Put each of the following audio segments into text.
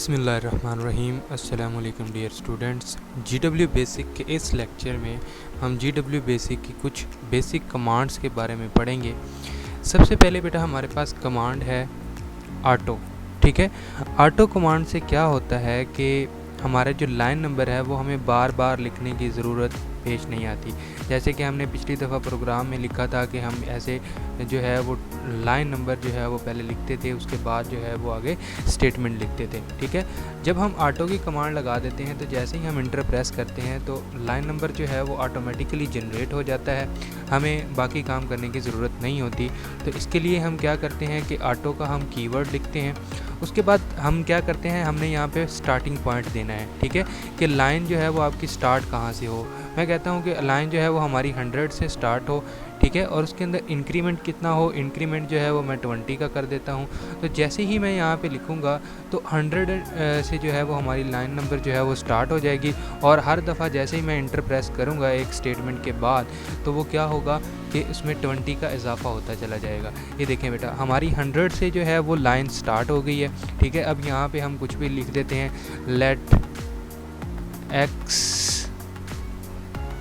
बिस्मिल्लाहिर्रहमानिर्रहीम। अस्सलाम वालेकुम डियर स्टूडेंट्स। GW बेसिक के इस लेक्चर में हम GW बेसिक की कुछ बेसिक कमांड्स के बारे में पढ़ेंगे। सबसे पहले बेटा हमारे पास कमांड है ऑटो। ठीक है, ऑटो कमांड से क्या होता है कि हमारा जो लाइन नंबर है वो हमें बार बार लिखने की ज़रूरत पेश नहीं आती। जैसे कि हमने पिछली दफ़ा प्रोग्राम में लिखा था कि हम ऐसे जो है वो लाइन नंबर जो है वो पहले लिखते थे, उसके बाद जो है वो आगे स्टेटमेंट लिखते थे। ठीक है, जब हम ऑटो की कमांड लगा देते हैं तो जैसे ही हम इंटर प्रेस करते हैं तो लाइन नंबर जो है वो ऑटोमेटिकली जनरेट हो जाता है, हमें बाकी काम करने की ज़रूरत नहीं होती। तो इसके लिए हम क्या करते हैं कि ऑटो का हम कीवर्ड लिखते हैं, उसके बाद हम क्या करते हैं, हमने यहाँ पे स्टार्टिंग पॉइंट देना है। ठीक है, कि लाइन जो है वो आपकी स्टार्ट कहाँ से हो। मैं कहता हूँ कि लाइन जो है वो हमारी 100 से स्टार्ट हो। ठीक है, और उसके अंदर इंक्रीमेंट कितना हो, इंक्रीमेंट जो है वो मैं 20 का कर देता हूँ। तो जैसे ही मैं यहाँ पे लिखूँगा तो 100 से जो है वो हमारी लाइन नंबर जो है वो स्टार्ट हो जाएगी, और हर दफ़ा जैसे ही मैं इंटर प्रेस करूँगा एक स्टेटमेंट के बाद तो वो क्या होगा कि उसमें 20 का इजाफा होता चला जाएगा। ये देखें बेटा, हमारी 100 से जो है वो लाइन स्टार्ट हो गई है। ठीक है, अब यहाँ पे हम कुछ भी लिख देते हैं, लेट x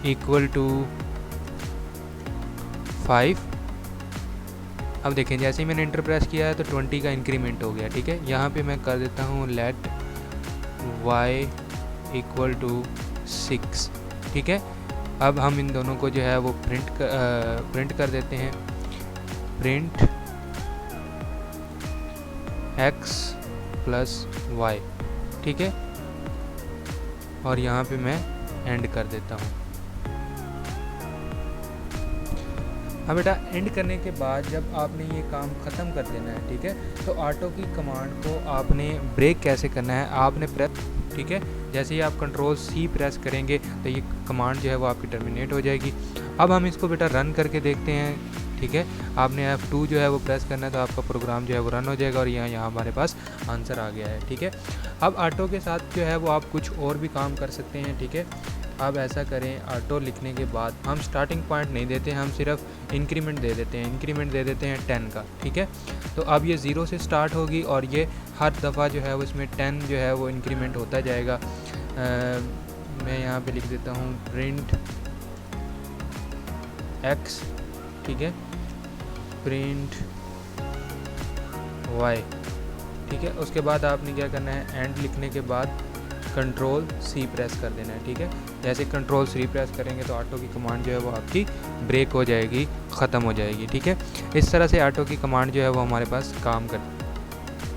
इक्वल टू 5। अब देखें जैसे ही मैंने इंटर प्रेस किया है तो 20 का इंक्रीमेंट हो गया। ठीक है, यहाँ पे मैं कर देता हूँ लेट y इक्वल टू 6। ठीक है, अब हम इन दोनों को जो है वो प्रिंट कर देते हैं, प्रिंट x प्लस y। ठीक है, और यहाँ पे मैं एंड कर देता हूँ। हाँ बेटा, एंड करने के बाद जब आपने ये काम ख़त्म कर देना है, ठीक है, तो ऑटो की कमांड को आपने ब्रेक कैसे करना है, आपने प्रेस, ठीक है, जैसे ही आप कंट्रोल C प्रेस करेंगे तो ये कमांड जो है वो आपकी टर्मिनेट हो जाएगी। अब हम इसको बेटा रन करके देखते हैं। ठीक है, आपने F2 जो है वो प्रेस करना है तो आपका प्रोग्राम जो है वो रन हो जाएगा, और यहाँ हमारे पास आंसर आ गया है। ठीक है, अब ऑटो के साथ जो है वो आप कुछ और भी काम कर सकते हैं। ठीक है, अब ऐसा करें, ऑटो लिखने के बाद हम स्टार्टिंग पॉइंट नहीं देते, हम सिर्फ इंक्रीमेंट दे देते हैं, इंक्रीमेंट दे देते हैं 10 का। ठीक है, तो अब ये 0 से स्टार्ट होगी और ये हर दफ़ा जो है वो इसमें 10 जो है वो इंक्रीमेंट होता जाएगा। मैं यहाँ पे लिख देता हूँ प्रिंट x। ठीक है, प्रिंट y। ठीक है, उसके बाद आपने क्या करना है, एंड लिखने के बाद कंट्रोल C प्रेस कर देना है। ठीक है, जैसे कंट्रोल C प्रेस करेंगे तो ऑटो की कमांड जो है वो आपकी ब्रेक हो जाएगी, ख़त्म हो जाएगी। ठीक है, इस तरह से ऑटो की कमांड जो है वो हमारे पास काम कर।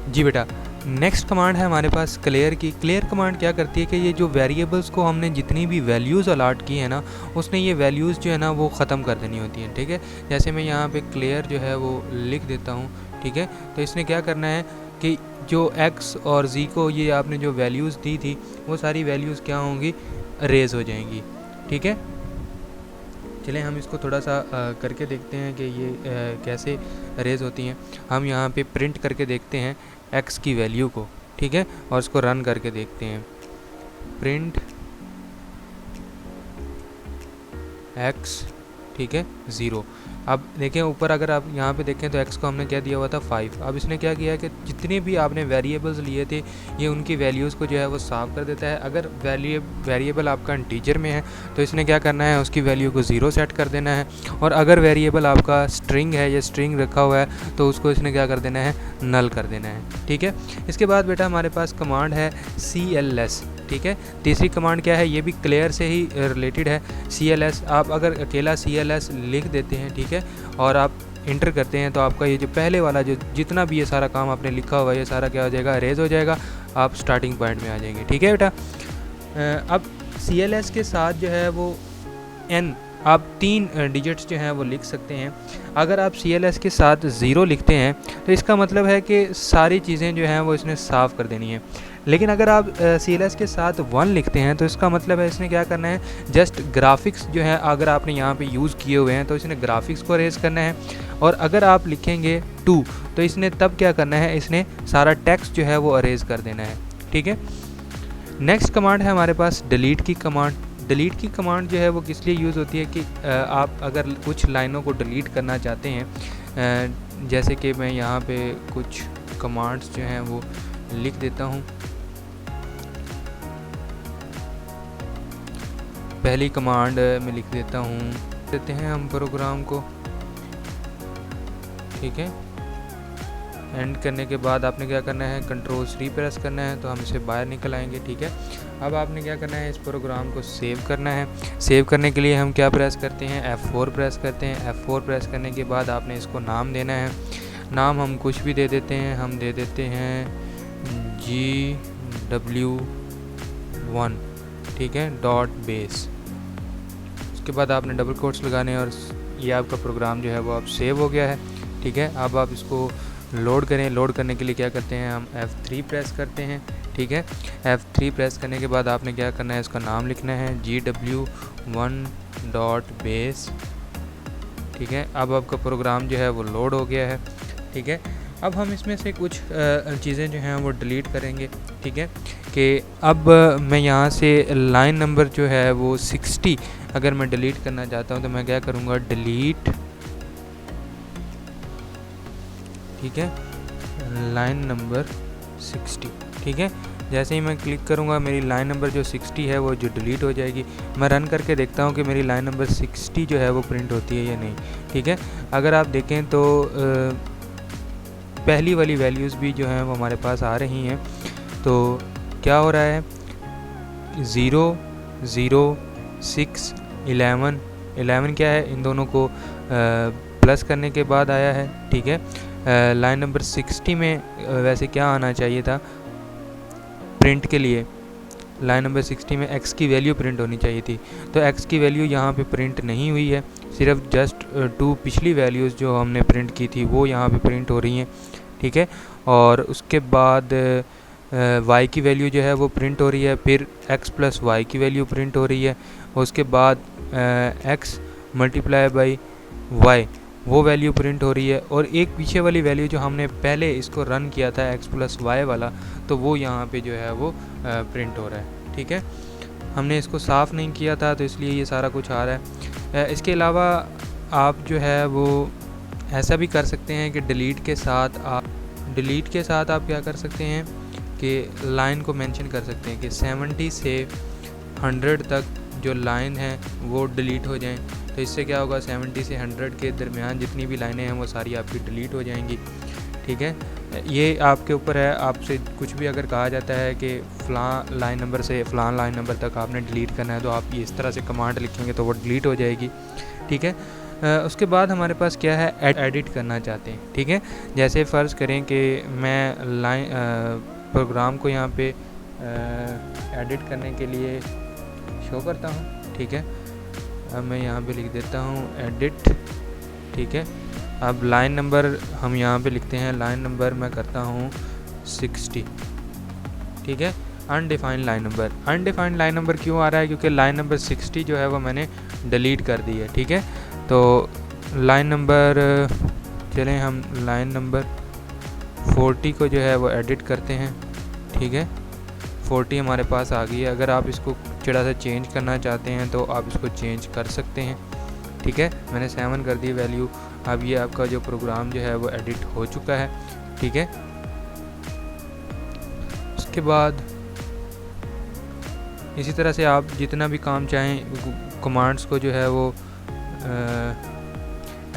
जी बेटा, नेक्स्ट कमांड है हमारे पास क्लियर की। क्लियर कमांड क्या करती है कि ये जो वेरिएबल्स को हमने जितनी भी वैल्यूज़ अलॉट की है ना, उसने ये वैल्यूज़ जो है ना वो ख़त्म कर देनी होती हैं। ठीक है, जैसे मैं यहाँ पे क्लियर जो है वो लिख देता हूँ। ठीक है, तो इसने क्या करना है कि जो x और z को ये आपने जो वैल्यूज़ दी थी वो सारी वैल्यूज़ क्या होंगी, रेज हो जाएंगी। ठीक है, चलें हम इसको थोड़ा सा करके देखते हैं कि ये कैसे रेज होती हैं। हम यहाँ पे प्रिंट करके देखते हैं x की वैल्यू को। ठीक है, और इसको रन करके देखते हैं, प्रिंट x, ठीक है, 0। अब देखें ऊपर, अगर आप यहाँ पे देखें तो x को हमने क्या दिया हुआ था 5। अब इसने क्या किया है कि जितने भी आपने वेरिएबल्स लिए थे ये उनकी वैल्यूज़ को जो है वो साफ कर देता है। अगर वेरिएबल आपका इंटीजर में है तो इसने क्या करना है, उसकी वैल्यू को 0 सेट कर देना है, और अगर वेरिएबल आपका स्ट्रिंग है या स्ट्रिंग रखा हुआ है तो उसको इसने क्या कर देना है, नल कर देना है। ठीक है, इसके बाद बेटा हमारे पास कमांड है CLS। ठीक है, तीसरी कमांड क्या है, ये भी क्लियर से ही रिलेटेड है। CLS, आप अगर अकेला CLS लिख देते हैं, ठीक है, और आप इंटर करते हैं तो आपका ये जो पहले वाला जो जितना भी ये सारा काम आपने लिखा हुआ है ये सारा क्या हो जाएगा, रेज हो जाएगा, आप स्टार्टिंग पॉइंट में आ जाएंगे। ठीक है बेटा, अब CLS के साथ जो है वो N आप 3 डिजिट्स जो हैं वो लिख सकते हैं। अगर आप CLS के साथ 0 लिखते हैं तो इसका मतलब है कि सारी चीज़ें जो हैं वो इसने साफ़ कर देनी है। लेकिन अगर आप CLS के साथ 1 लिखते हैं तो इसका मतलब है इसने क्या करना है, जस्ट ग्राफिक्स जो है अगर आपने यहाँ पे यूज़ किए हुए हैं तो इसने ग्राफिक्स को अरेज करना है। और अगर आप लिखेंगे 2 तो इसने तब क्या करना है, इसने सारा टेक्स्ट जो है वो अरेज कर देना है। ठीक है, नेक्स्ट कमांड है हमारे पास डिलीट की कमांड। डिलीट की कमांड जो है वो किस लिए यूज़ होती है कि आप अगर कुछ लाइनों को डिलीट करना चाहते हैं, जैसे कि मैं यहाँ पे कुछ कमांड्स जो हैं वो लिख देता हूँ। पहली कमांड में लिख देता हूँ, देते हैं हम प्रोग्राम को, ठीक है। एंड करने के बाद आपने क्या करना है, Ctrl+C प्रेस करना है, तो हम इसे बाहर निकल आएंगे, ठीक है। अब आपने क्या करना है, इस प्रोग्राम को सेव करना है। सेव करने के लिए हम क्या प्रेस करते हैं, F4 प्रेस करते हैं। F4 प्रेस करने के बाद आपने इसको नाम देना है। नाम हम कुछ भी दे देते हैं, हम दे देते हैं GW1, ठीक है, .base। उसके बाद आपने डबल कोट्स लगाने हैं और ये आपका प्रोग्राम जो है वो अब सेव हो गया है, ठीक है। अब आप इसको लोड करें। लोड करने के लिए क्या करते हैं, हम F3 प्रेस करते हैं, ठीक है। F3 प्रेस करने के बाद आपने क्या करना है, इसका नाम लिखना है GW1.base, ठीक है। अब आपका प्रोग्राम जो है वो लोड हो गया है, ठीक है। अब हम इसमें से कुछ चीज़ें जो हैं वो डिलीट करेंगे, ठीक है। कि अब मैं यहाँ से लाइन नंबर जो है वो 60 अगर मैं डिलीट करना चाहता हूँ तो मैं क्या करूँगा, डिलीट, ठीक है, लाइन नंबर 60, ठीक है। जैसे ही मैं क्लिक करूँगा मेरी लाइन नंबर जो 60 है वो जो डिलीट हो जाएगी। मैं रन करके देखता हूँ कि मेरी लाइन नंबर 60 जो है वो प्रिंट होती है या नहीं, ठीक है। अगर आप देखें तो पहली वाली वैल्यूज़ भी जो हैं वो हमारे पास आ रही हैं। तो क्या हो रहा है, 0 0 6 11 11 क्या है, इन दोनों को प्लस करने के बाद आया है, ठीक है। लाइन नंबर 60 में वैसे क्या आना चाहिए था प्रिंट के लिए, लाइन नंबर 60 में x की वैल्यू प्रिंट होनी चाहिए थी। तो x की वैल्यू यहाँ पे प्रिंट नहीं हुई है, सिर्फ जस्ट 2 पिछली वैल्यूज़ जो हमने प्रिंट की थी वो यहाँ पे प्रिंट हो रही हैं, ठीक है। और उसके बाद y की वैल्यू जो है वो प्रिंट हो रही है, फिर x + y की वैल्यू प्रिंट हो रही है, उसके बाद x × y वो वैल्यू प्रिंट हो रही है, और एक पीछे वाली वैल्यू जो हमने पहले इसको रन किया था x + y वाला, तो वो यहाँ पे जो है वो प्रिंट हो रहा है, ठीक है। हमने इसको साफ़ नहीं किया था तो इसलिए ये सारा कुछ आ रहा है। इसके अलावा आप जो है वो ऐसा भी कर सकते हैं कि डिलीट के साथ आप क्या कर सकते हैं कि लाइन को मेंशन कर सकते हैं कि 70 से 100 तक जो लाइन है वो डिलीट हो जाएं। तो इससे क्या होगा, 70 से 100 के दरमियान जितनी भी लाइनें हैं वो सारी आपकी डिलीट हो जाएंगी, ठीक है। ये आपके ऊपर है, आपसे कुछ भी अगर कहा जाता है कि फ़लाँ लाइन नंबर से फ़लाँ लाइन नंबर तक आपने डिलीट करना है, तो आप ये इस तरह से कमांड लिखेंगे तो वो डिलीट हो जाएगी, ठीक है। उसके बाद हमारे पास क्या है, एडिट करना चाहते हैं, ठीक है। जैसे फ़र्ज़ करें कि मैं प्रोग्राम को यहाँ पे एडिट करने के लिए शो करता हूँ, ठीक है। अब मैं यहाँ पे लिख देता हूँ एडिट, ठीक है। अब लाइन नंबर हम यहाँ पे लिखते हैं, लाइन नंबर मैं करता हूँ 60, ठीक है। Undefined line number, undefined line number क्यों आ रहा है, क्योंकि लाइन नंबर 60 जो है वो मैंने डिलीट कर दी है, ठीक है। तो लाइन नंबर, चलें हम लाइन नंबर 40 को जो है वो एडिट करते हैं, ठीक है। 40 हमारे पास आ गई है। अगर आप इसको थोड़ा सा चेंज करना चाहते हैं तो आप इसको चेंज कर सकते हैं, ठीक है। मैंने 7 कर दी वैल्यू। अब ये आपका जो प्रोग्राम जो है वो एडिट हो चुका है, ठीक है। उसके बाद इसी तरह से आप जितना भी काम चाहें कमांड्स को जो है वो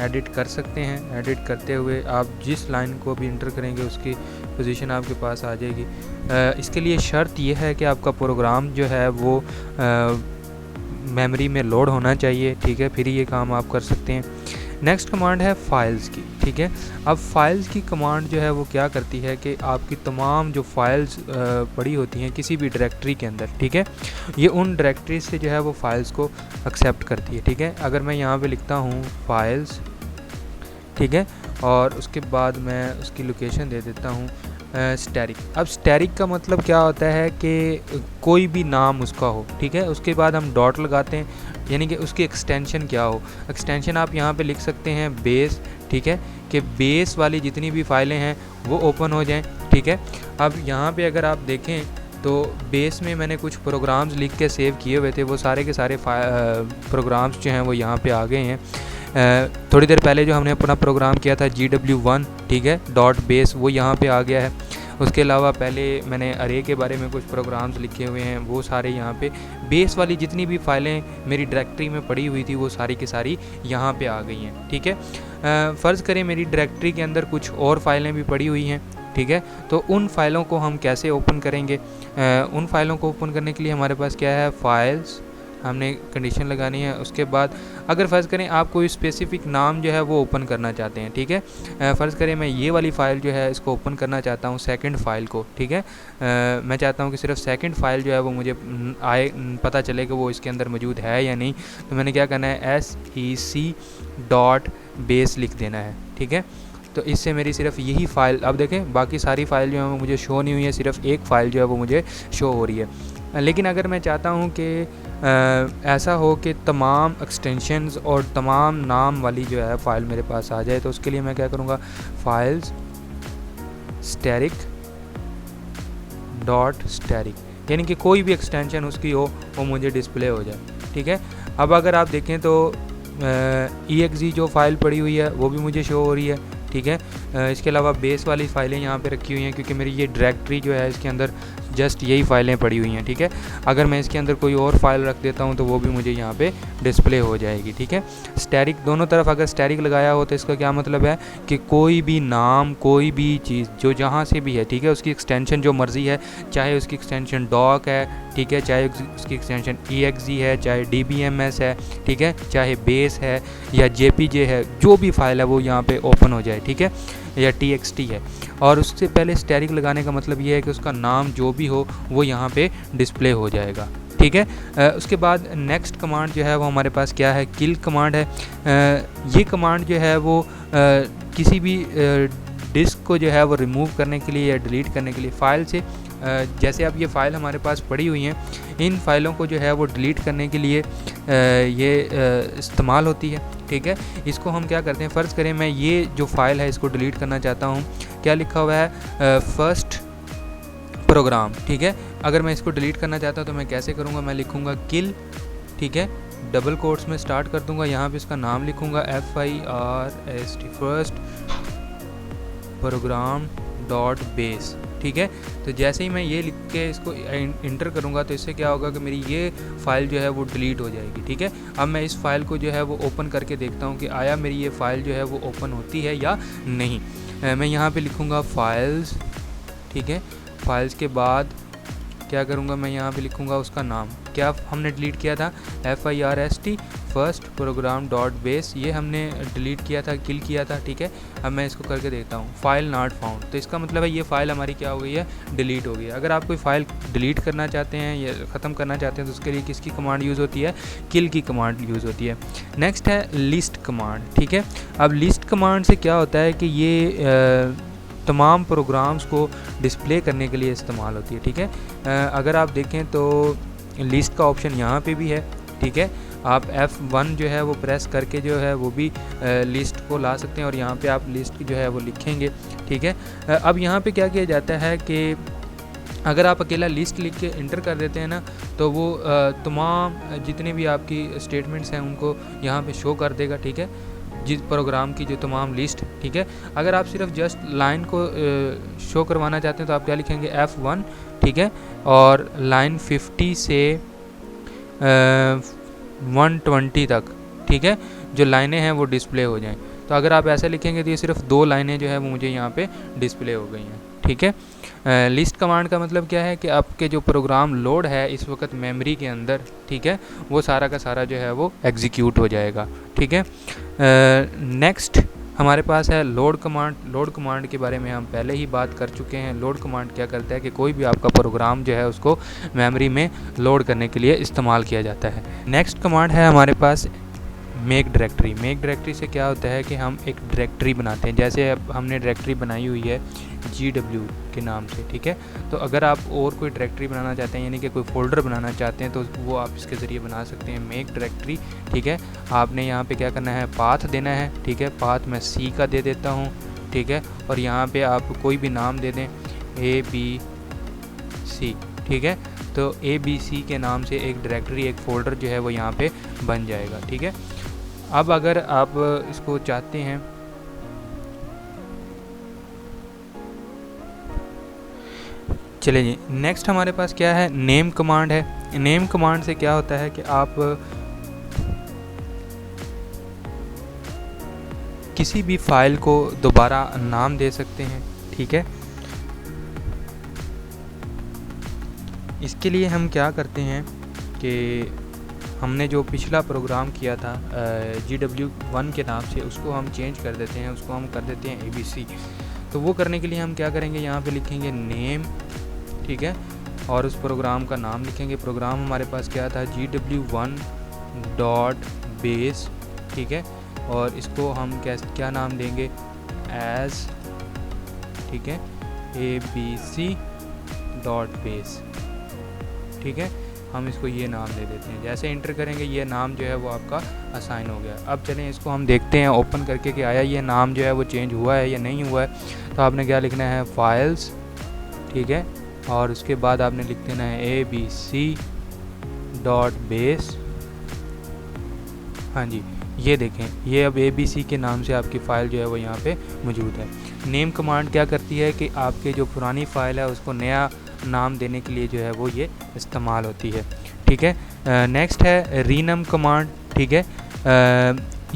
एडिट कर सकते हैं। एडिट करते हुए आप जिस लाइन को भी इंटर करेंगे उसकी पोजीशन आपके पास आ जाएगी। इसके लिए शर्त यह है कि आपका प्रोग्राम जो है वो मेमोरी में लोड होना चाहिए, ठीक है, फिर ये काम आप कर सकते हैं। नेक्स्ट कमांड है फाइल्स की, ठीक है। अब फाइल्स की कमांड जो है वो क्या करती है कि आपकी तमाम जो फाइल्स पड़ी होती हैं किसी भी डायरेक्टरी के अंदर, ठीक है, ये उन डायरेक्टरी से जो है वो फाइल्स को एक्सेप्ट करती है, ठीक है। अगर मैं यहाँ पे लिखता हूँ फाइल्स, ठीक है, और उसके बाद मैं उसकी लोकेशन दे देता हूँ स्टैटिक। अब स्टैटिक का मतलब क्या होता है कि कोई भी नाम उसका हो, ठीक है। उसके बाद हम डॉट लगाते हैं, यानी कि उसकी एक्सटेंशन क्या हो। एक्सटेंशन आप यहाँ पे लिख सकते हैं बेस, ठीक है, कि बेस वाली जितनी भी फाइलें हैं वो ओपन हो जाएं, ठीक है। अब यहाँ पे अगर आप देखें तो बेस में मैंने कुछ प्रोग्राम्स लिख के सेव किए हुए थे, वो सारे के सारे प्रोग्राम्स जो हैं वो यहाँ पे आ गए हैं। थोड़ी देर पहले जो हमने अपना प्रोग्राम किया था GW1, ठीक है, .base, वो यहाँ पे आ गया है। उसके अलावा पहले मैंने अरे के बारे में कुछ प्रोग्राम्स लिखे हुए हैं, वो सारे यहाँ पे बेस वाली जितनी भी फाइलें मेरी डायरेक्टरी में पड़ी हुई थी वो सारी की सारी यहाँ पे आ गई हैं। ठीक है, फ़र्ज़ करें मेरी डायरेक्टरी के अंदर कुछ और फाइलें भी पड़ी हुई हैं। ठीक है, तो उन फाइलों को हम कैसे ओपन करेंगे? उन फाइलों को ओपन करने के लिए हमारे पास क्या है, फाइल्स, हमने कंडीशन लगानी है। उसके बाद अगर फ़र्ज़ करें आप कोई स्पेसिफ़िक नाम जो है वो ओपन करना चाहते हैं, ठीक है, फ़र्ज़ करें मैं ये वाली फ़ाइल जो है इसको ओपन करना चाहता हूँ, सेकंड फ़ाइल को। ठीक है, मैं चाहता हूँ कि सिर्फ सेकंड फ़ाइल जो है वो मुझे पता चले कि वो इसके अंदर मौजूद है या नहीं। तो मैंने क्या करना है, sec.base लिख देना है। ठीक है, तो इससे मेरी सिर्फ यही फ़ाइल, अब देखें बाकी सारी फ़ाइल जो है वो मुझे शो नहीं हुई है, सिर्फ एक फ़ाइल जो है वो मुझे शो हो रही है। लेकिन अगर मैं चाहता हूँ कि ऐसा हो कि तमाम एक्सटेंशंस और तमाम नाम वाली जो है फ़ाइल मेरे पास आ जाए, तो उसके लिए मैं क्या करूँगा, फाइल्स स्टैटिक डॉट स्टैटिक, यानी कि कोई भी एक्सटेंशन उसकी हो वो मुझे डिस्प्ले हो जाए। ठीक है, अब अगर आप देखें तो exe जो फ़ाइल पड़ी हुई है वो भी मुझे शो हो रही है। ठीक है, इसके अलावा बेस वाली फ़ाइलें यहाँ पे रखी हुई हैं, क्योंकि मेरी ये डायरेक्टरी जो है इसके अंदर जस्ट यही फ़ाइलें पड़ी हुई हैं। ठीक है, अगर मैं इसके अंदर कोई और फाइल रख देता हूँ तो वो भी मुझे यहाँ पे डिस्प्ले हो जाएगी। ठीक है, स्टैटिक दोनों तरफ अगर स्टैटिक लगाया हो तो इसका क्या मतलब है कि कोई भी नाम, कोई भी चीज़ जो जहाँ से भी है, ठीक है, उसकी एक्सटेंशन जो मर्ज़ी है, चाहे उसकी एक्सटेंशन डॉक है, ठीक है, चाहे उसकी एक्सटेंशन exe है, चाहे dbms है, ठीक है, चाहे बेस है या jpj है, जो भी फाइल है वो यहाँ पे ओपन हो जाए। ठीक है, या txt है। और उससे पहले स्टैटिक लगाने का मतलब ये है कि उसका नाम जो भी हो वो यहाँ पे डिस्प्ले हो जाएगा। ठीक है, उसके बाद नेक्स्ट कमांड जो है वो हमारे पास क्या है, किल कमांड है। ये कमांड जो है वो किसी भी डिस्क को जो है वो रिमूव करने के लिए या डिलीट करने के लिए, फ़ाइल से जैसे अब ये फ़ाइल हमारे पास पड़ी हुई हैं, इन फ़ाइलों को जो है वो डिलीट करने के लिए ये इस्तेमाल होती है। ठीक है, इसको हम क्या करते हैं, फ़र्ज़ करें मैं ये जो फ़ाइल है इसको डिलीट करना चाहता हूँ, क्या लिखा हुआ है, फर्स्ट प्रोग्राम। ठीक है, अगर मैं इसको डिलीट करना चाहता हूँ तो मैं कैसे करूँगा, मैं लिखूँगा किल, ठीक है, डबल कोट्स में स्टार्ट कर दूँगा, यहाँ पे इसका नाम लिखूँगा FIRST, first program dot base. ठीक है, तो जैसे ही मैं ये लिख के इसको इंटर करूँगा तो इससे क्या होगा कि मेरी ये फ़ाइल जो है वो डिलीट हो जाएगी। ठीक है, अब मैं इस फ़ाइल को जो है वो ओपन करके देखता हूँ कि आया मेरी ये फ़ाइल जो है वो ओपन होती है या नहीं। मैं यहाँ पे लिखूँगा फाइल्स, ठीक है, फाइल्स के बाद क्या करूँगा, मैं यहाँ पे लिखूँगा उसका नाम, क्या हमने डिलीट किया था, FIRST first program dot base, ये हमने डिलीट किया था, किल किया था। ठीक है, अब मैं इसको करके देखता हूँ, फाइल नॉट फाउंड, तो इसका मतलब है ये फ़ाइल हमारी क्या हो गई है, डिलीट हो गई है। अगर आप कोई फ़ाइल डिलीट करना चाहते हैं या ख़त्म करना चाहते हैं तो उसके लिए किसकी कमांड यूज़ होती है, किल की कमांड यूज़ होती है। नेक्स्ट है लिस्ट कमांड। ठीक है, अब लिस्ट कमांड से क्या होता है कि ये तमाम प्रोग्राम्स को डिस्प्ले करने के लिए इस्तेमाल होती है। ठीक है, अगर आप देखें तो लिस्ट का ऑप्शन यहाँ पे भी है। ठीक है, आप F1 जो है वो प्रेस करके जो है वो भी लिस्ट को ला सकते हैं और यहाँ पे आप लिस्ट जो है वो लिखेंगे। ठीक है, अब यहाँ पे क्या किया जाता है कि अगर आप अकेला लिस्ट लिख के इंटर कर देते हैं ना तो वो तमाम जितने भी आपकी स्टेटमेंट्स हैं उनको यहाँ पे शो कर देगा। ठीक है, जिस प्रोग्राम की जो तमाम लिस्ट। ठीक है, अगर आप सिर्फ जस्ट लाइन को शो करवाना चाहते हैं तो आप क्या लिखेंगे, F1, ठीक है, और लाइन 50 से 120 तक, ठीक है, जो लाइनें हैं वो डिस्प्ले हो जाएं। तो अगर आप ऐसा लिखेंगे तो ये सिर्फ 2 लाइनें जो है वो मुझे यहाँ पे डिस्प्ले हो गई हैं। ठीक है, लिस्ट कमांड का मतलब क्या है कि आपके जो प्रोग्राम लोड है इस वक्त मेमोरी के अंदर, ठीक है, वो सारा का सारा जो है वो एग्जीक्यूट हो जाएगा। ठीक है, नेक्स्ट हमारे पास है लोड कमांड। लोड कमांड के बारे में हम पहले ही बात कर चुके हैं। लोड कमांड क्या करता है कि कोई भी आपका प्रोग्राम जो है उसको मेमोरी में लोड करने के लिए इस्तेमाल किया जाता है। नेक्स्ट कमांड है हमारे पास मेक डायरेक्टरी। मेक डायरेक्टरी से क्या होता है कि हम एक डायरेक्टरी बनाते हैं, जैसे अब हमने डायरेक्टरी बनाई हुई है GW के नाम से। ठीक है, तो अगर आप और कोई डायरेक्टरी बनाना चाहते हैं, यानी कि कोई फ़ोल्डर बनाना चाहते हैं, तो वो आप इसके ज़रिए बना सकते हैं, मेक डायरेक्टरी। ठीक है, आपने यहाँ पे क्या करना है, पाथ देना है। ठीक है, पाथ मैं C का दे देता हूँ। ठीक है, और यहाँ पे आप कोई भी नाम दे दें, ABC। ठीक है, तो ABC के नाम से एक डायरेक्टरी, एक फ़ोल्डर जो है वो यहाँ पे बन जाएगा। ठीक है, अब अगर आप इसको चाहते हैं, चलिए जी, नेक्स्ट हमारे पास क्या है, नेम कमांड है। नेम कमांड से क्या होता है कि आप किसी भी फाइल को दोबारा नाम दे सकते हैं, ठीक है। इसके लिए हम क्या करते हैं कि हमने जो पिछला प्रोग्राम किया था GW1 के नाम से, उसको हम चेंज कर देते हैं, उसको हम कर देते हैं ABC। तो वो करने के लिए हम क्या करेंगे, यहाँ पे लिखेंगे नेम, ठीक है, और उस प्रोग्राम का नाम लिखेंगे। प्रोग्राम हमारे पास क्या था, GW1.base, ठीक है, और इसको हम क्या नाम देंगे, एज, ठीक है, ABC.base, ठीक है, हम इसको ये नाम दे देते हैं। जैसे इंटर करेंगे ये नाम जो है वो आपका असाइन हो गया। अब चलें इसको हम देखते हैं ओपन करके कि आया ये नाम जो है वो चेंज हुआ है या नहीं हुआ है। तो आपने क्या लिखना है, फाइल्स, ठीक है, और उसके बाद आपने लिख देना है ABC.base। हाँ जी, ये देखें, ये अब ABC के नाम से आपकी फ़ाइल जो है वो यहाँ पे मौजूद है। नेम कमांड क्या करती है कि आपके जो पुरानी फ़ाइल है उसको नया नाम देने के लिए जो है वो ये इस्तेमाल होती है, ठीक है। नेक्स्ट है रीनम कमांड, ठीक है।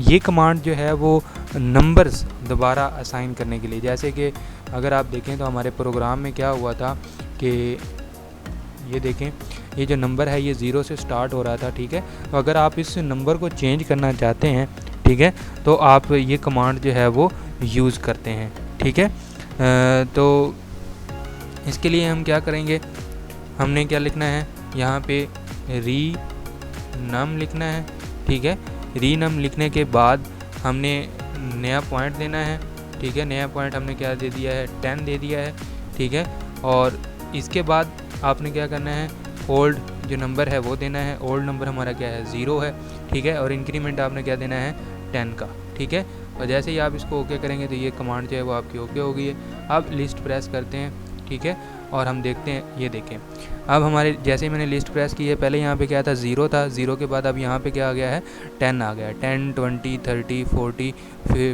ये कमांड जो है वो नंबर्स दोबारा असाइन करने के लिए, जैसे कि अगर आप देखें तो हमारे प्रोग्राम में क्या हुआ था कि ये देखें, ये जो नंबर है ये 0 से स्टार्ट हो रहा था, ठीक है। तो अगर आप इस नंबर को चेंज करना चाहते हैं, ठीक है, तो आप ये कमांड जो है वो यूज़ करते हैं, ठीक है। तो इसके लिए हम क्या करेंगे, हमने क्या लिखना है, यहाँ पे री नम लिखना है, ठीक है। री नम लिखने के बाद हमने नया पॉइंट देना है, ठीक है। नया पॉइंट हमने क्या दे दिया है, 10 दे दिया है, ठीक है। और इसके बाद आपने क्या करना है, ओल्ड जो नंबर है वो देना है। ओल्ड नंबर हमारा क्या है, 0 है, ठीक है। और इंक्रीमेंट आपने क्या देना है, 10 का, ठीक है। और जैसे ही आप इसको ओके करेंगे तो ये कमांड जो है वो आपकी ओके हो गई है। अब लिस्ट प्रेस करते हैं, ठीक है, और हम देखते हैं, ये देखें अब हमारे जैसे ही मैंने लिस्ट प्रेस की है, पहले यहाँ पे क्या था, 0 था, 0 के बाद अब यहाँ पे क्या आ गया है, 10 आ गया है। 10, 20, 30, 40,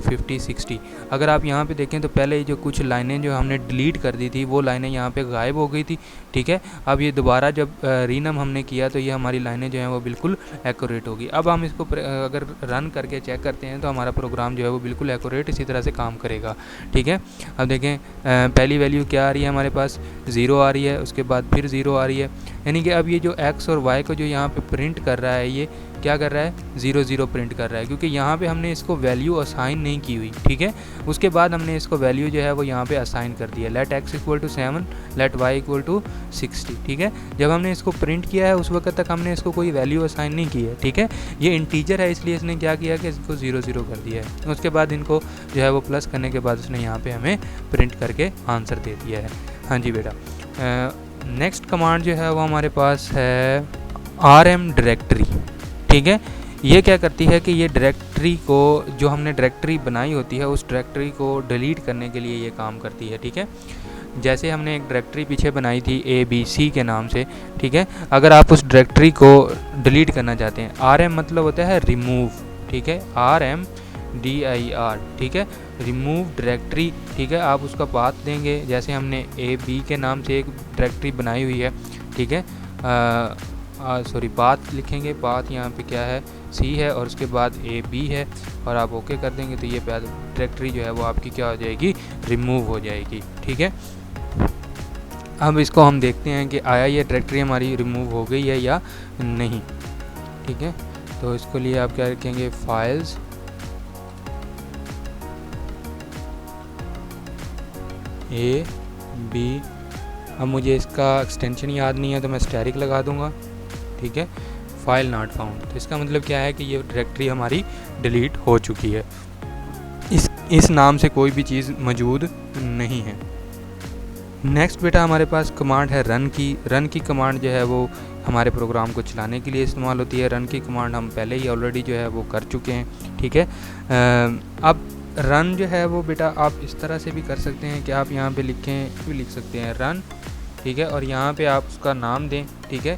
50, 60। अगर आप यहाँ पे देखें तो पहले जो कुछ लाइनें जो हमने डिलीट कर दी थी वो लाइनें यहाँ पे गायब हो गई थी, ठीक है। अब ये दोबारा जब रीनम हमने किया तो ये हमारी लाइनें जो हैं वो बिल्कुल एक्यूरेट होगी। अब हम इसको अगर रन करके चेक करते हैं तो हमारा प्रोग्राम जो है वो बिल्कुल एक्यूरेट इसी तरह से काम करेगा, ठीक है। अब देखें पहली वैल्यू क्या आ रही है हमारे पास, 0 आ रही है, उसके बाद फिर 0 आ रही है, यानी कि अब ये जो x और y को जो यहाँ पे प्रिंट कर रहा है, ये क्या कर रहा है, 0 0 प्रिंट कर रहा है, क्योंकि यहाँ पे हमने इसको वैल्यू असाइन नहीं की हुई, ठीक है। उसके बाद हमने इसको वैल्यू जो है वो यहाँ पे असाइन कर दिया, let x equal to 7, let y equal to 60, ठीक है। जब हमने इसको प्रिंट किया है उस वक्त तक हमने इसको कोई वैल्यू असाइन नहीं की है, ठीक है। ये इंटीजर है इसलिए इसने क्या किया कि इसको 0 0 कर दिया है। उसके बाद इनको जो है वो प्लस करने के बाद उसने यहाँ पर हमें प्रिंट करके आंसर दे दिया है। हाँ जी बेटा, नेक्स्ट कमांड जो है वो हमारे पास है rm डायरेक्टरी, ठीक है। ये क्या करती है कि ये डायरेक्टरी को, जो हमने डायरेक्टरी बनाई होती है उस डायरेक्टरी को डिलीट करने के लिए ये काम करती है, ठीक है। जैसे हमने एक डायरेक्टरी पीछे बनाई थी ABC के नाम से, ठीक है। अगर आप उस डायरेक्टरी को डिलीट करना चाहते हैं, rm मतलब होता है रिमूव, ठीक है, RMDIR, ठीक है, रिमूव डायरेक्टरी, ठीक है। आप उसका पाथ देंगे, जैसे हमने AB के नाम से एक डायरेक्टरी बनाई हुई है, ठीक है, सॉरी पाथ लिखेंगे, पाथ यहाँ पे क्या है, C है, और उसके बाद AB है, और आप ओके कर देंगे तो ये डायरेक्टरी जो है वो आपकी क्या हो जाएगी, रिमूव हो जाएगी, ठीक है। अब इसको हम देखते हैं कि आया ये डायरेक्टरी हमारी रिमूव हो गई है या नहीं, ठीक है। तो इसके लिए आप क्या रखेंगे, फाइल्स, AB। अब मुझे इसका एक्सटेंशन याद नहीं है तो मैं स्टैटिक लगा दूंगा, ठीक है, फाइल नॉट फाउंड। तो इसका मतलब क्या है कि ये डायरेक्टरी हमारी डिलीट हो चुकी है, इस नाम से कोई भी चीज़ मौजूद नहीं है। नेक्स्ट बेटा हमारे पास कमांड है रन की। रन की कमांड जो है वो हमारे प्रोग्राम को चलाने के लिए इस्तेमाल होती है। रन की कमांड हम पहले ही ऑलरेडी जो है वो कर चुके हैं, ठीक है। अब रन जो है वो बेटा आप इस तरह से भी कर सकते हैं कि आप यहाँ पे लिख सकते हैं रन, ठीक है, और यहाँ पे आप उसका नाम दें, ठीक है,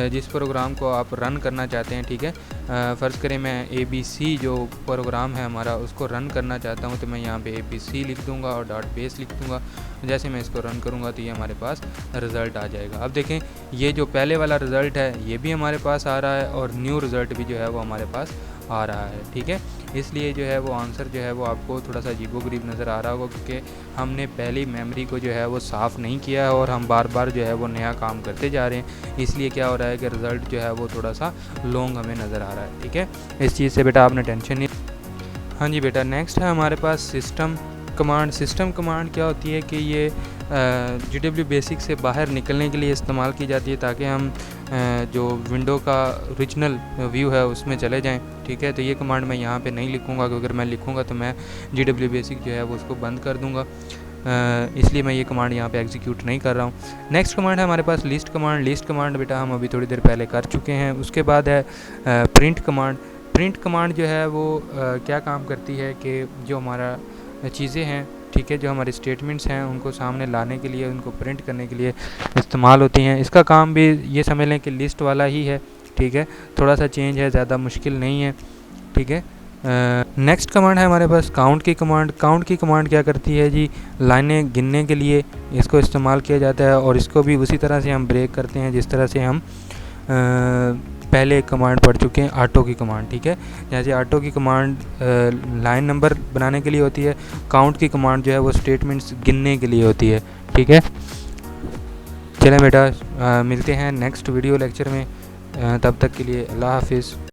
जिस प्रोग्राम को आप रन करना चाहते हैं, ठीक है। फ़र्ज़ करें मैं ABC जो प्रोग्राम है हमारा उसको रन करना चाहता हूँ, तो मैं यहाँ पे ABC लिख दूँगा और डॉट बेस लिख दूँगा। जैसे मैं इसको रन करूँगा तो ये हमारे पास रिज़ल्ट आ जाएगा। अब देखें ये जो पहले वाला रिज़ल्ट है ये भी हमारे पास आ रहा है और न्यू रिज़ल्ट भी जो है वो हमारे पास आ रहा है, ठीक है। इसलिए जो है वो आंसर जो है वो आपको थोड़ा सा अजीबोगरीब नज़र आ रहा होगा, क्योंकि हमने पहली मेमोरी को जो है वो साफ़ नहीं किया है और हम बार बार जो है वो नया काम करते जा रहे हैं। इसलिए क्या हो रहा है कि रिज़ल्ट जो है वो थोड़ा सा लॉन्ग हमें नज़र आ रहा है, ठीक है। इस चीज़ से बेटा आपने टेंशन नहीं। हाँ जी बेटा, नेक्स्ट है हमारे पास सिस्टम कमांड। सिस्टम कमांड क्या होती है कि ये GW बेसिक से बाहर निकलने के लिए इस्तेमाल की जाती है, ताकि हम जो विंडो का ओरिजिनल व्यू है उसमें चले जाएं, ठीक है। तो ये कमांड मैं यहाँ पे नहीं लिखूँगा, क्योंकि अगर मैं लिखूँगा तो मैं GW बेसिक जो है वो उसको बंद कर दूँगा, इसलिए मैं ये कमांड यहाँ पे एग्जीक्यूट नहीं कर रहा हूँ। नेक्स्ट कमांड है हमारे पास लिस्ट कमांड। लिस्ट कमांड बेटा हम अभी थोड़ी देर पहले कर चुके हैं। उसके बाद है प्रिंट कमांड। प्रिंट कमांड जो है वो क्या काम करती है कि जो हमारा चीज़ें हैं, ठीक है, जो हमारे स्टेटमेंट्स हैं उनको सामने लाने के लिए, उनको प्रिंट करने के लिए इस्तेमाल होती हैं। इसका काम भी ये समझ लें कि लिस्ट वाला ही है, ठीक है। थोड़ा सा चेंज है, ज़्यादा मुश्किल नहीं है, ठीक है। नेक्स्ट कमांड है हमारे पास काउंट की कमांड। काउंट की कमांड क्या करती है जी, लाइनें गिनने के लिए इसको इस्तेमाल किया जाता है, और इसको भी उसी तरह से हम ब्रेक करते हैं जिस तरह से हम पहले एक कमांड पढ़ चुके हैं, ऑटो की कमांड, ठीक है। जैसे ऑटो की कमांड लाइन नंबर बनाने के लिए होती है, काउंट की कमांड जो है वो स्टेटमेंट्स गिनने के लिए होती है, ठीक है। चलें बेटा, मिलते हैं नेक्स्ट वीडियो लेक्चर में। तब तक के लिए अल्लाह हाफिज़।